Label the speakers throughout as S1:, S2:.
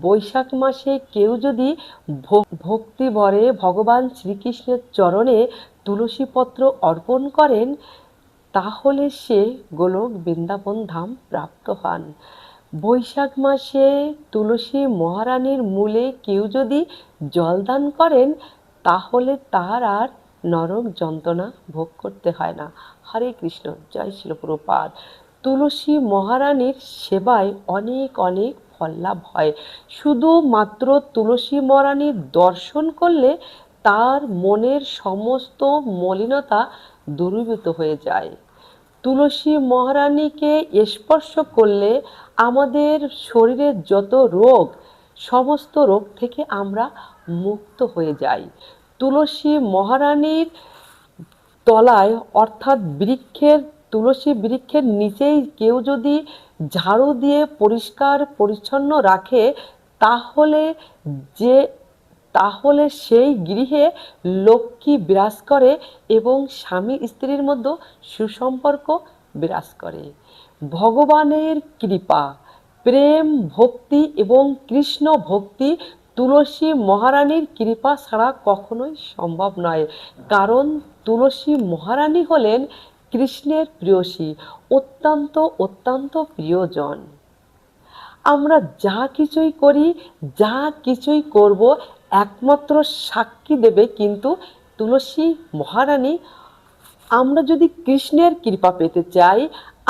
S1: বৈশাখ মাসে কেউ যদি ভক্তি ভরে ভগবান শ্রীকৃষ্ণের চরণে তুলসী পত্র অর্পণ করেন, তাহলে সে গোলক বৃন্দাবন ধাম প্রাপ্ত হন। বৈশাখ মাসে তুলসী মহারানীর মূলে কেউ যদি জলদান করেন, তাহলে তার আর নরক যন্ত্রণা ভোগ করতে হয় না। হরে কৃষ্ণ, জয় শিল প্রভুপাদ। তুলসী মহারানীর সেবায় অনেক অনেক ফল লাভ হয়। শুধুমাত্র তুলসী মহারানীর দর্শন করলে তার মনের সমস্ত মলিনতা দূরীভূত হয়ে যায়। তুলসী মহারানীকে স্পর্শ করলে আমাদের শরীরের যত রোগ, সমস্ত রোগ থেকে আমরা মুক্ত হয়ে যাই। তুলসী মহারানীর তলায় অর্থাৎ বৃক্ষের, তুলসী বৃক্ষের নিচেই কেউ যদি ঝাড়ু দিয়ে পরিষ্কার পরিচ্ছন্ন রাখে, তাহলে যে তাহলে সেই গৃহে লক্ষ্মী বিরাজ করে এবং স্বামী স্ত্রীর মধ্যে সুসম্পর্ক বিরাজ করে। ভগবানের কৃপা, প্রেম, ভক্তি এবং কৃষ্ণ ভক্তি তুলসী মহারানীর কৃপা ছাড়া কখনোই সম্ভব নয়। কারণ তুলসী মহারানী হলেন কৃষ্ণের প্রেয়সী, অত্যন্ত অত্যন্ত প্রিয়জন। আমরা যা কিছুই করি, যা কিছুই করব, একমাত্র সাক্ষী দেবে কিন্তু তুলসী মহারানী। আমরা যদি কৃষ্ণের কৃপা পেতে চাই,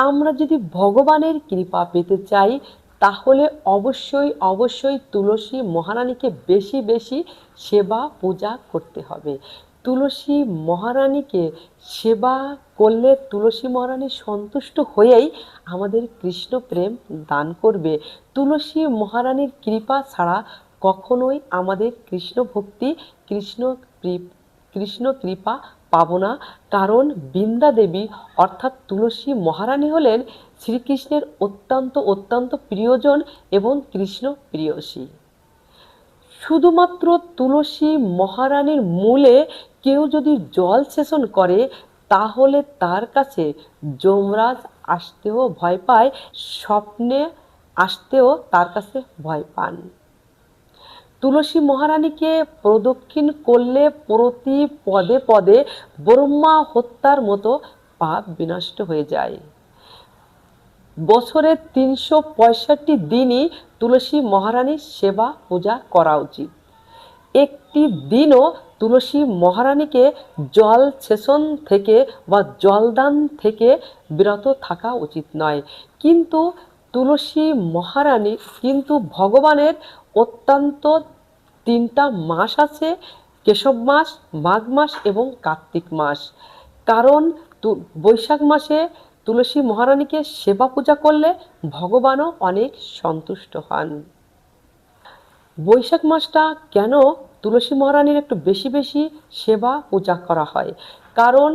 S1: আমরা যদি ভগবানের কৃপা পেতে চাই, তাহলে অবশ্যই অবশ্যই তুলসী মহারানীকে বেশি বেশি সেবা পূজা করতে হবে। তুলসী মহারানীকে সেবা করলে তুলসী মহারানী সন্তুষ্ট হয়েই আমাদের কৃষ্ণ প্রেম দান করবে। তুলসী মহারানীর কৃপা ছাড়া কখনোই আমাদের কৃষ্ণ ভক্তি, কৃষ্ণ কৃপা পাবো না। কারণ বৃন্দা দেবী অর্থাৎ তুলসী মহারানী হলেন শ্রীকৃষ্ণের অত্যন্ত অত্যন্ত প্রিয়জন এবং কৃষ্ণ প্রেয়সী। শুধুমাত্র তুলসী মহারানীর মূলে কেউ যদি জল সেচন করে, তাহলে তার কাছে যমরাজ আসতেও ভয় পায়, স্বপ্নে আসতেও তার কাছে ভয় পান। তুলসী মহারানীকে প্রদক্ষিণ করলে প্রতি পদে পদে ব্রহ্মা হত্যার মতো পাপ বিনষ্ট হয়ে যায়। বছরের 365 দিনই তুলসী মহারানীর সেবা পূজা করা উচিত। একটি দিনও তুলসী মহারানীকে জল সেচন থেকে বা জলদান থেকে বিরত থাকা উচিত নয়। কিন্তু তুলসী মহারানী কিন্তু ভগবানের অত্যন্ত 3টা মাস আছে, কেশব মাস, মাঘ মাস এবং কার্তিক মাস। কারণ বৈশাখ মাসে তুলসী মহারানীকে সেবা পূজা করলে ভগবানও অনেক সন্তুষ্ট হন। বৈশাখ মাসটা কেন তুলসী মহারানীর একটু বেশি বেশি সেবা পূজা করা হয়? কারণ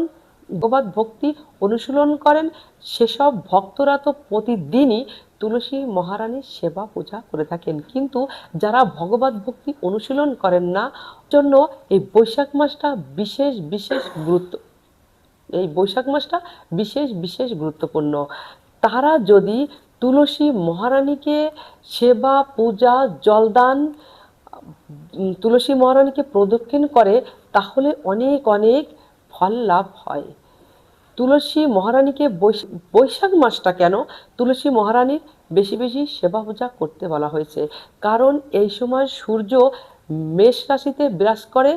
S1: ভগবত ভক্তি অনুশীলন করেন সেসব ভক্তরা তো প্রতিদিনই তুলসী মহারানীর সেবা পূজা করে থাকেন। কিন্তু যারা ভগবত ভক্তি অনুশীলন করেন না, জন্য এই বৈশাখ মাসটা বিশেষ বিশেষ বিশেষ গুরুত্বপূর্ণ। তারা যদি তুলসী মহারানীকে সেবা পূজা জলদান, তুলসী মহারানীকে প্রদক্ষিণ করে, তাহলে অনেক অনেক ফল লাভ হয়। তুলসী মহারানীকে বৈশাখ মাসটা কেন তুলসী মহারানীর বেশি বেশি সেবা পূজা করতে বলা হয়েছে? কারণ এই সময় সূর্য মেষ রাশিতে বিরাজ করে,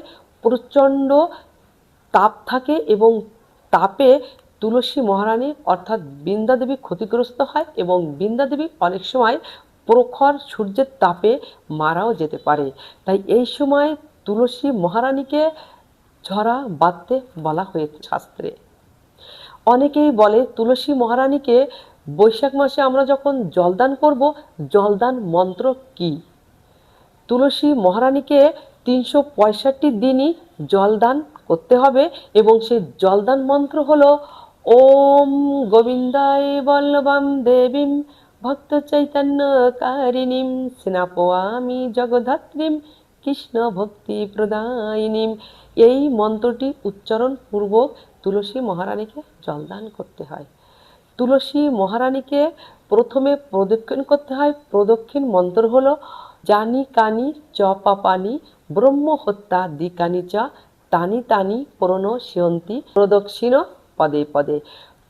S1: প্রচণ্ড তাপ থাকে এবং তাপে তুলসী মহারানী অর্থাৎ বৃন্দা দেবী ক্ষতিগ্রস্ত হয় এবং বৃন্দা দেবী অনেক সময় প্রখর সূর্যের তাপে মারাও যেতে পারে। তাই এই সময় তুলসী মহারানীকে ঝরা বাঁধতে বলা হয়েছে শাস্ত্রে। অনেকেই বলে তুলসী মহারানীকে বৈশাখ মাসে আমরা যখন জলদান করব, জলদান মন্ত্র কি? তুলসী মহারানীকে 365 দিনই জলদান করতে হবে এবং সেই জলদান মন্ত্র হলো ওম গোবিন্দায় বল্লভম দেবীম ভক্ত চৈতন্য কারিণীম স্নাপয়ামি জগদ্ধাত্রীম কৃষ্ণ ভক্তি প্রদায়িনীম। এই মন্ত্রটি উচ্চারণ পূর্বক তুলসী মহারানীকে জলদান করতে হয়। তুলসী মহারানীকে প্রথমে প্রদক্ষিণ করতে হয়। প্রদক্ষিণ মন্ত্র হলো জানি কানি চ পাপানি ব্রহ্ম হত্যা দিকানি চ তানি তানি প্রণশ্যন্তি প্রদক্ষিণ পদে পদে।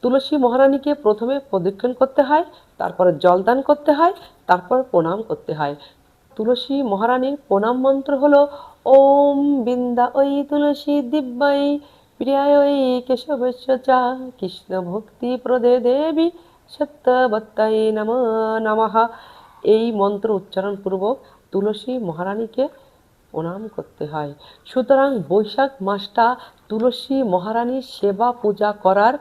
S1: তুলসী মহারানীকে প্রথমে প্রদক্ষিণ করতে হয়, তারপরে জলদান করতে হয়, তারপর প্রণাম করতে হয়। তুলসী মহারানীর প্রণাম মন্ত্র হলো ওম বৃন্দা ওই তুলসী দিব্যাই প্রিয়ায় কেশবস্য চা কৃষ্ণ ভক্তি প্রদে দেবী সত্যবত্তাই নমঃ নমঃ। এই মন্ত্র উচ্চারণ পূর্বক তুলসী মহারানীকে প্রণাম করতে হয়। সুতরাং বৈশাখ মাসটা তুলসী মহারানীর সেবা পূজা করার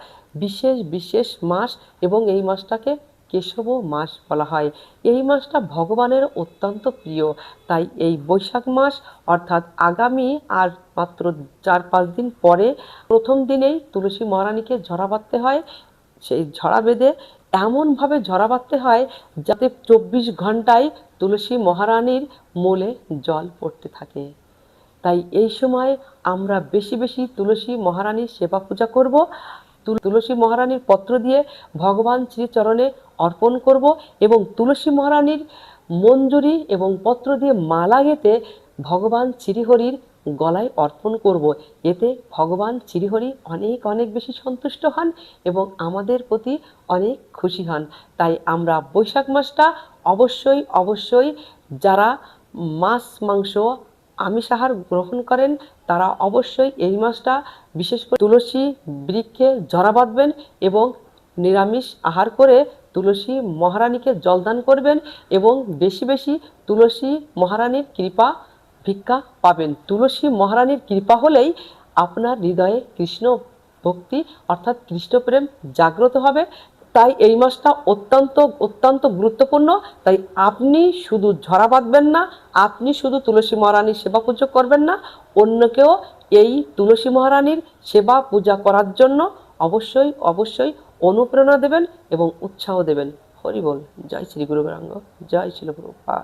S1: বিশেষ বিশেষ মাস এবং এই মাসটাকে কেশব মাস বলা হয়। এই মাসটা ভগবানের অত্যন্ত প্রিয়, তাই এই বৈশাখ মাস অর্থাৎ আগামী আর মাত্র 4-5 দিন পরে প্রথম দিনেই তুলসী মহারানীকে ঝরা বাঁধতে হয়। সেই ঝরা বেঁধে এমনভাবে ঝরা বাঁধতে হয় যাতে 24 ঘন্টায় তুলসী মহারানীর মূলে জল পড়তে থাকে। তাই এই সময় আমরা বেশি বেশি তুলসী মহারানীর সেবা পূজা করব, তুলসী মহারানীর পত্র দিয়ে ভগবান শ্রীচরণে অর্পণ করব এবং তুলসী মহারানীর মঞ্জুরি এবং পত্র দিয়ে মালা গেঁথে ভগবান শ্রীহরির গলায় অর্পণ করব। এতে ভগবান শ্রীহরি অনেক অনেক বেশি সন্তুষ্ট হন এবং আমাদের প্রতি অনেক খুশি হন। তাই আমরা বৈশাখ মাসটা অবশ্যই অবশ্যই যারা মাছ মাংস আমিষ আহার গ্রহণ করেন তারা অবশ্যই এই মাসটা বিশেষ করে তুলসী বৃক্ষে ঝরা বাঁধবেন এবং নিরামিষ আহার করে তুলসী মহারানীকে জলদান করবেন এবং বেশি বেশি তুলসী মহারানীর কৃপা ভিক্ষা পাবেন। তুলসী মহারানীর কৃপা হলেই আপনার হৃদয়ে কৃষ্ণ ভক্তি অর্থাৎ কৃষ্ণপ্রেম জাগ্রত হবে। তাই এই মাসটা অত্যন্ত অত্যন্ত গুরুত্বপূর্ণ। তাই আপনি শুধু ঝরা বাঁধবেন না, আপনি শুধু তুলসী মহারানীর সেবা পূজা করবেন না, অন্যকেও এই তুলসী মহারানীর সেবা পূজা করার জন্য অবশ্যই অবশ্যই অনুপ্রেরণা দেবেন এবং উৎসাহ দেবেন। হরি বল। জয় শ্রী গুরু গৌরাঙ্গ, জয় শ্রী প্রভুপাদ।